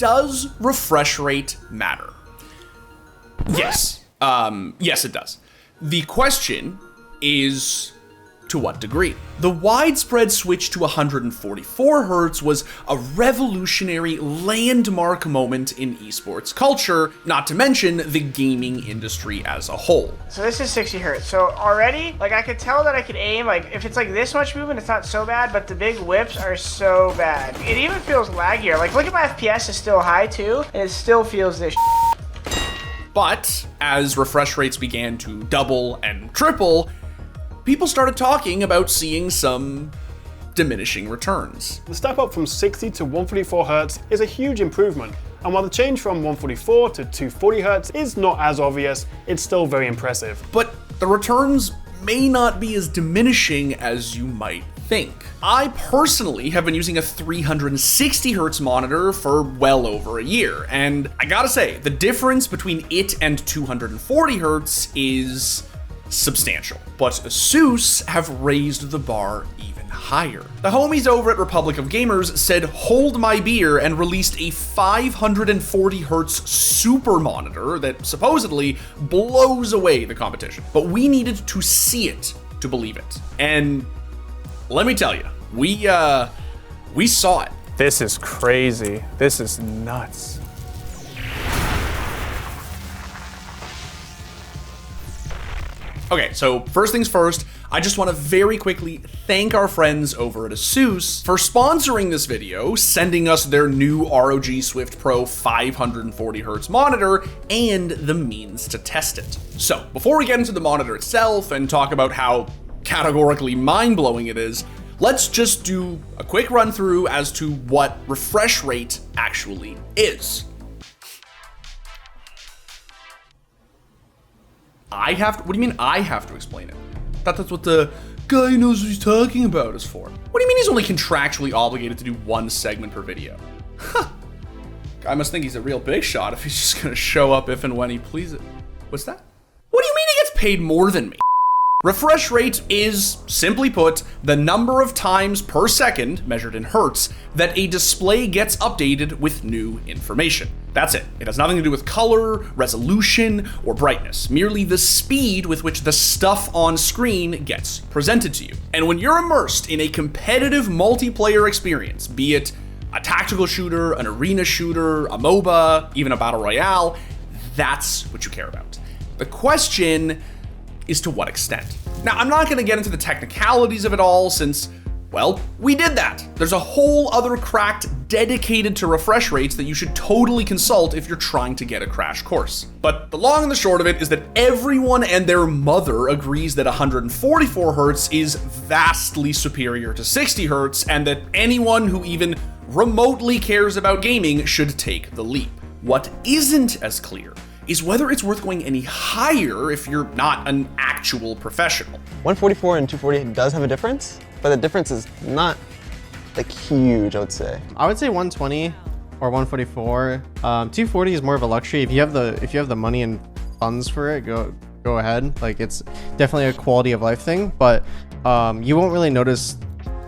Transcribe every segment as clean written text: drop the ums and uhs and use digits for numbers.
does refresh rate matter? Yes. Yes, it does. The question is, to what degree? The widespread switch to 144 hertz was a revolutionary landmark moment in esports culture, not to mention the gaming industry as a whole. So this is 60 hertz. So already, like, I could tell that I could aim, like, if it's like this much movement, it's not so bad, but the big whips are so bad. It even feels laggier. Like, look at my FPS is still high too, and it still feels this But as refresh rates began to double and triple, people started talking about seeing some diminishing returns. The step up from 60 to 144 hertz is a huge improvement, and while the change from 144 to 240 hertz is not as obvious, it's still very impressive. But the returns may not be as diminishing as you might think. I personally have been using a 360 hertz monitor for well over a year, and I gotta say, the difference between it and 240 hertz is substantial. But ASUS have raised the bar even higher. The homies over at Republic of Gamers said hold my beer and released a 540 hertz super monitor that supposedly blows away the competition. But we needed to see it to believe it. And let me tell you, we saw it. This is crazy. This is nuts. Okay, so first things first, I just want to very quickly thank our friends over at ASUS for sponsoring this video, sending us their new ROG Swift Pro 540 Hz monitor, and the means to test it. So, before we get into the monitor itself and talk about how categorically mind-blowing it is, let's just do a quick run through as to what refresh rate actually is. What do you mean I have to explain it? I thought that's what the guy who knows what he's talking about is for. What do you mean he's only contractually obligated to do one segment per video? Huh. Guy must think he's a real big shot if he's just gonna show up if and when he pleases. What's that? What do you mean he gets paid more than me? Refresh rate is, simply put, the number of times per second, measured in hertz, that a display gets updated with new information. That's it. It has nothing to do with color, resolution, or brightness, merely the speed with which the stuff on screen gets presented to you. And when you're immersed in a competitive multiplayer experience, be it a tactical shooter, an arena shooter, a MOBA, even a battle royale, that's what you care about. The question is to what extent. Now, I'm not gonna get into the technicalities of it all since, well, we did that. There's a whole other cracked dedicated to refresh rates that you should totally consult if you're trying to get a crash course. But the long and the short of it is that everyone and their mother agrees that 144 hertz is vastly superior to 60 hertz, and that anyone who even remotely cares about gaming should take the leap. What isn't as clear is whether it's worth going any higher if you're not an actual professional. 144 and 240 does have a difference, but the difference is not like huge, I would say. I would say 120 or 144. 240 is more of a luxury. If you have the money and funds for it, go ahead. Like, it's definitely a quality of life thing, but you won't really notice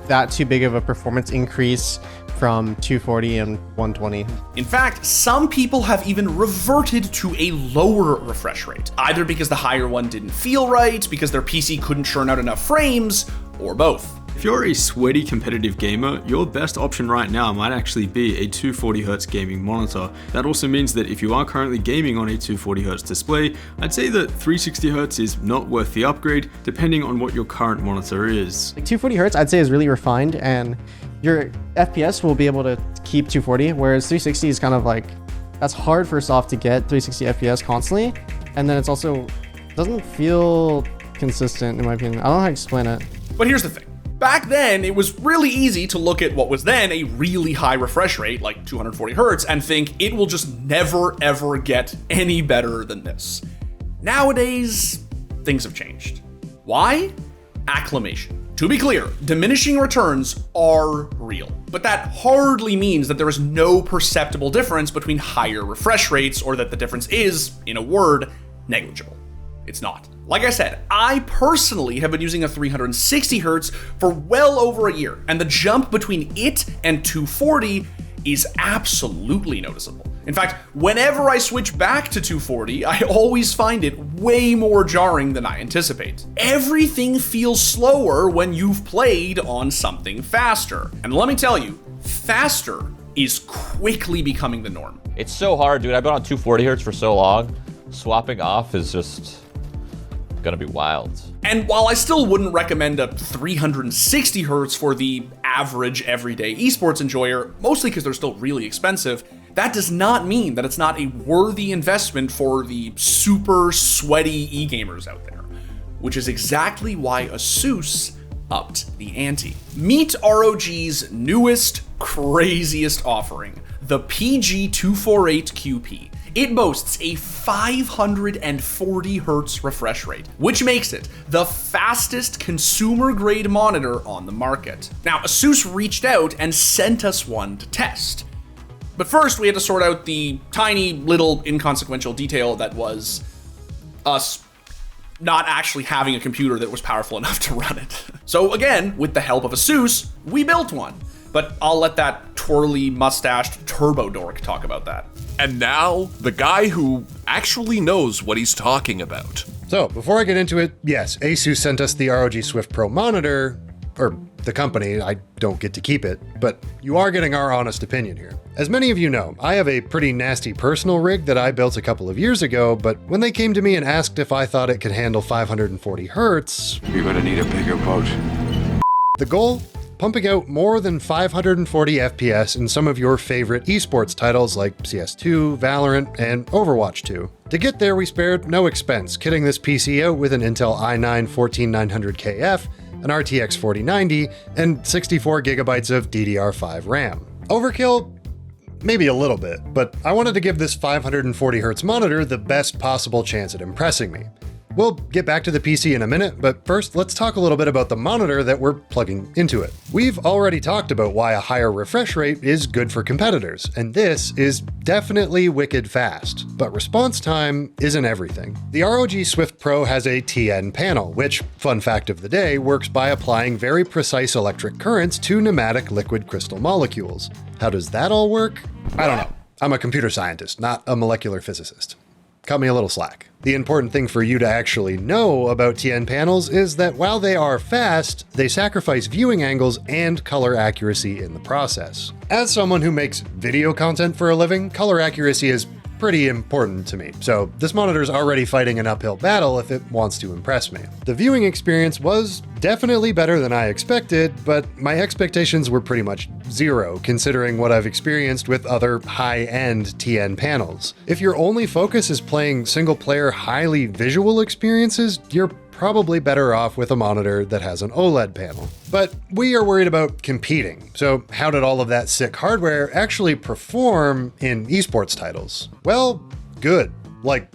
that too big of a performance increase from 240 and 120. In fact, some people have even reverted to a lower refresh rate, either because the higher one didn't feel right, because their PC couldn't churn out enough frames, or both. If you're a sweaty competitive gamer, your best option right now might actually be a 240Hz gaming monitor. That also means that if you are currently gaming on a 240Hz display, I'd say that 360Hz is not worth the upgrade, depending on what your current monitor is. Like 240Hz, I'd say is really refined, and your FPS will be able to keep 240, whereas 360 is kind of like, that's hard first off to get 360 FPS constantly, and then it's also doesn't feel consistent in my opinion. I don't know how to explain it. But here's the thing. Back then, it was really easy to look at what was then a really high refresh rate, like 240 hertz, and think it will just never ever get any better than this. Nowadays, things have changed. Why? Acclimation. To be clear, diminishing returns are real, but that hardly means that there is no perceptible difference between higher refresh rates, or that the difference is, in a word, negligible. It's not. Like I said, I personally have been using a 360 hertz for well over a year, and the jump between it and 240 is absolutely noticeable. In fact, whenever I switch back to 240, I always find it way more jarring than I anticipate. Everything feels slower when you've played on something faster. And let me tell you, faster is quickly becoming the norm. It's so hard, dude. I've been on 240 hertz for so long. Swapping off is just gonna be wild. And while I still wouldn't recommend a 360 hertz for the average everyday esports enjoyer, mostly because they're still really expensive, that does not mean that it's not a worthy investment for the super sweaty e-gamers out there, which is exactly why ASUS upped the ante. Meet ROG's newest, craziest offering, the PG248QP. It boasts a 540 hertz refresh rate, which makes it the fastest consumer-grade monitor on the market. Now, ASUS reached out and sent us one to test. But first, we had to sort out the tiny, little, inconsequential detail that was us not actually having a computer that was powerful enough to run it. So again, with the help of ASUS, we built one. But I'll let that twirly mustached turbo dork talk about that. And now, the guy who actually knows what he's talking about. So, before I get into it, yes, ASUS sent us the ROG Swift Pro monitor, or the company, I don't get to keep it, but you are getting our honest opinion here. As many of you know, I have a pretty nasty personal rig that I built a couple of years ago, but when they came to me and asked if I thought it could handle 540 hertz, you're gonna need a bigger boat. The goal? Pumping out more than 540 FPS in some of your favorite esports titles like CS2, Valorant, and Overwatch 2. To get there, we spared no expense, kitting this PC out with an Intel i9-14900KF, an RTX 4090, and 64 gigabytes of DDR5 RAM. Overkill? Maybe a little bit, but I wanted to give this 540 Hz monitor the best possible chance at impressing me. We'll get back to the PC in a minute, but first let's talk a little bit about the monitor that we're plugging into it. We've already talked about why a higher refresh rate is good for competitors, and this is definitely wicked fast, but response time isn't everything. The ROG Swift Pro has a TN panel, which, fun fact of the day, works by applying very precise electric currents to pneumatic liquid crystal molecules. How does that all work? I don't know. I'm a computer scientist, not a molecular physicist. Cut me a little slack. The important thing for you to actually know about TN panels is that while they are fast, they sacrifice viewing angles and color accuracy in the process. As someone who makes video content for a living, color accuracy is pretty important to me, so this monitor's already fighting an uphill battle if it wants to impress me. The viewing experience was definitely better than I expected, but my expectations were pretty much zero considering what I've experienced with other high-end TN panels. If your only focus is playing single-player highly visual experiences, you're probably better off with a monitor that has an OLED panel. But we are worried about competing, so how did all of that sick hardware actually perform in esports titles? Well, good. Like,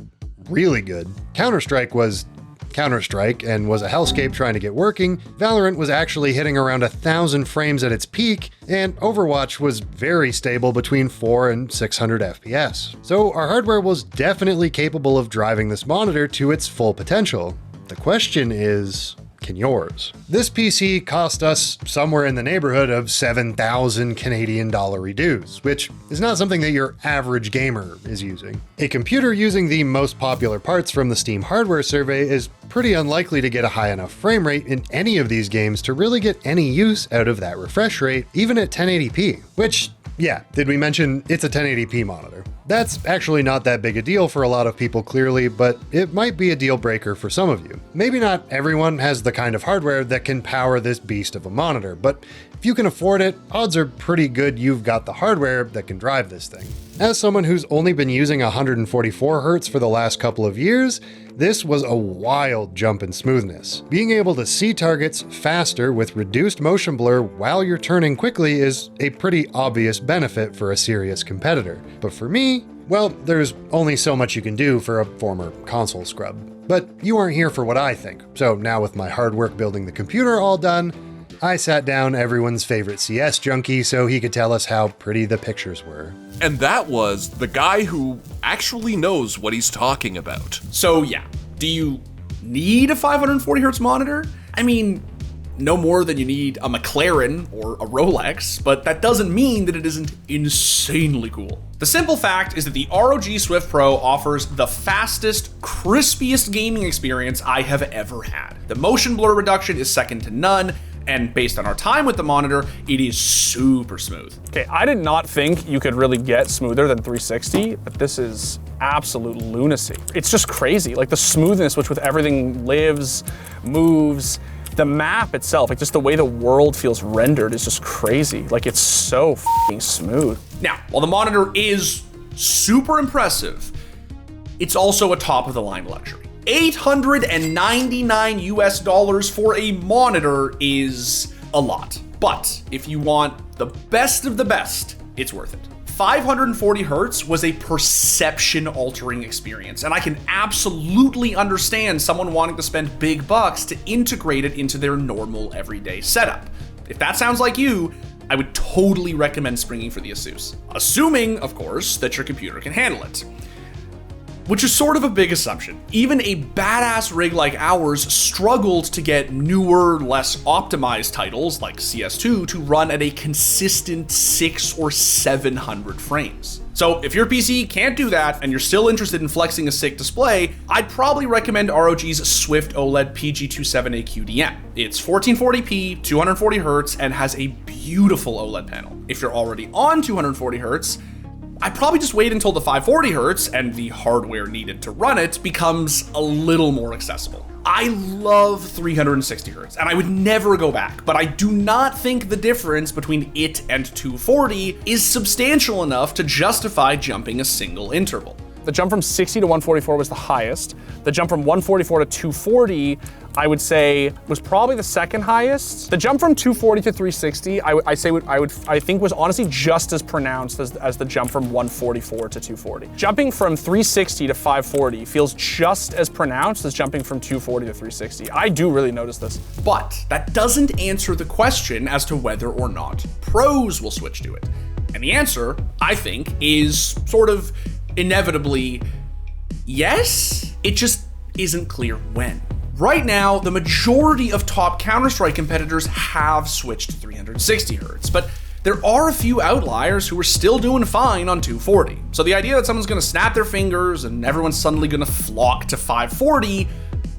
really good. Counter-Strike was Counter-Strike and was a hellscape trying to get working. Valorant was actually hitting around 1,000 frames at its peak, and Overwatch was very stable between 400 and 600 FPS. So our hardware was definitely capable of driving this monitor to its full potential. The question is, can yours? This PC cost us somewhere in the neighborhood of 7,000 Canadian dollar dues, which is not something that your average gamer is using. A computer using the most popular parts from the Steam hardware survey is pretty unlikely to get a high enough frame rate in any of these games to really get any use out of that refresh rate, even at 1080p, which, yeah, did we mention it's a 1080p monitor? That's actually not that big a deal for a lot of people clearly, but it might be a deal breaker for some of you. Maybe not everyone has the kind of hardware that can power this beast of a monitor, but if you can afford it, odds are pretty good you've got the hardware that can drive this thing. As someone who's only been using 144 Hz for the last couple of years, this was a wild jump in smoothness. Being able to see targets faster with reduced motion blur while you're turning quickly is a pretty obvious benefit for a serious competitor. But for me, well, there's only so much you can do for a former console scrub. But you aren't here for what I think, so now with my hard work building the computer all done, I sat down everyone's favorite CS junkie so he could tell us how pretty the pictures were. And that was the guy who actually knows what he's talking about. So yeah, do you need a 540 hertz monitor? I mean, no more than you need a McLaren or a Rolex, but that doesn't mean that it isn't insanely cool. The simple fact is that the ROG Swift Pro offers the fastest, crispiest gaming experience I have ever had. The motion blur reduction is second to none, and based on our time with the monitor, it is super smooth. Okay, I did not think you could really get smoother than 360, but this is absolute lunacy. It's just crazy, like the smoothness with everything lives, moves, the map itself, like just the way the world feels rendered is just crazy. Like it's so f***ing smooth. Now, while the monitor is super impressive, it's also a top of the line luxury. $899 US for a monitor is a lot. But if you want the best of the best, it's worth it. 540 hertz was a perception-altering experience, and I can absolutely understand someone wanting to spend big bucks to integrate it into their normal everyday setup. If that sounds like you, I would totally recommend springing for the ASUS. Assuming, of course, that your computer can handle it. Which is sort of a big assumption. Even a badass rig like ours struggled to get newer, less optimized titles like CS2 to run at a consistent 600 or 700 frames. So if your PC can't do that and you're still interested in flexing a sick display, I'd probably recommend ROG's Swift OLED PG27A QDM. It's 1440p, 240 hertz, and has a beautiful OLED panel. If you're already on 240 hertz, I'd probably just wait until the 540 hertz and the hardware needed to run it becomes a little more accessible. I love 360 hertz and I would never go back, but I do not think the difference between it and 240 is substantial enough to justify jumping a single interval. The jump from 60 to 144 was the highest. The jump from 144 to 240, I would say, was probably the second highest. The jump from 240 to 360, I think was honestly just as pronounced as the jump from 144 to 240. Jumping from 360 to 540 feels just as pronounced as jumping from 240 to 360. I do really notice this. But that doesn't answer the question as to whether or not pros will switch to it. And the answer, I think, is sort of inevitably yes. It just isn't clear when. Right now, the majority of top Counter-Strike competitors have switched to 360 hertz, but there are a few outliers who are still doing fine on 240. So the idea that someone's gonna snap their fingers and everyone's suddenly gonna flock to 540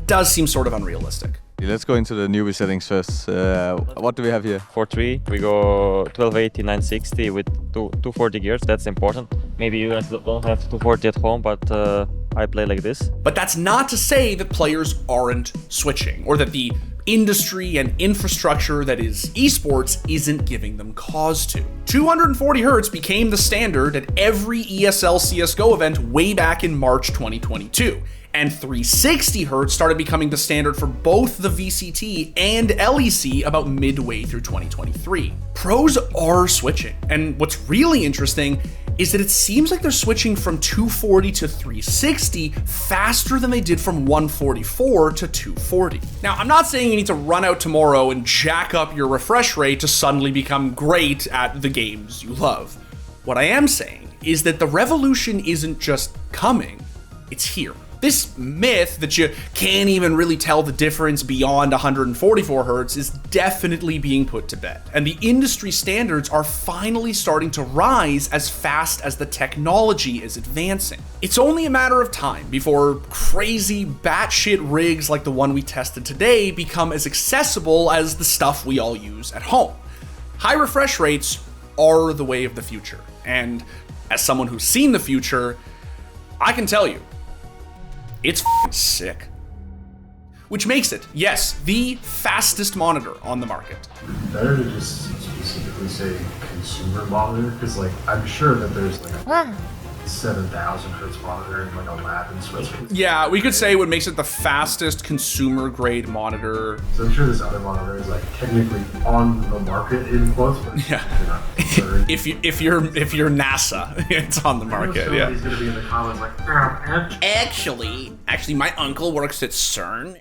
does seem sort of unrealistic. Let's go into the newbie settings first. What do we have here? 4.3, we go 1280, 960 with 240 gears, that's important. Maybe you guys don't have 240 at home, but I play like this. But that's not to say that players aren't switching, or that the industry and infrastructure that is esports isn't giving them cause to. 240 hertz became the standard at every ESL CSGO event way back in March 2022. And 360 hertz started becoming the standard for both the VCT and LEC about midway through 2023. Pros are switching, and what's really interesting is that it seems like they're switching from 240 to 360 faster than they did from 144 to 240. Now, I'm not saying you need to run out tomorrow and jack up your refresh rate to suddenly become great at the games you love. What I am saying is that the revolution isn't just coming, it's here. This myth that you can't even really tell the difference beyond 144 hertz is definitely being put to bed, and the industry standards are finally starting to rise as fast as the technology is advancing. It's only a matter of time before crazy batshit rigs like the one we tested today become as accessible as the stuff we all use at home. High refresh rates are the way of the future, and as someone who's seen the future, I can tell you, it's f***ing sick. Which makes it, yes, the fastest monitor on the market. Better to just specifically say consumer monitor, because like I'm sure that there's like a 7,000 hertz monitor in like a lab in Switzerland. Yeah, we could say what makes it the fastest consumer grade monitor. So I'm sure this other monitor is like technically on the market in quotes, but yeah. if you're NASA, it's on the market. Yeah. He's gonna be in the comments like, actually, my uncle works at CERN.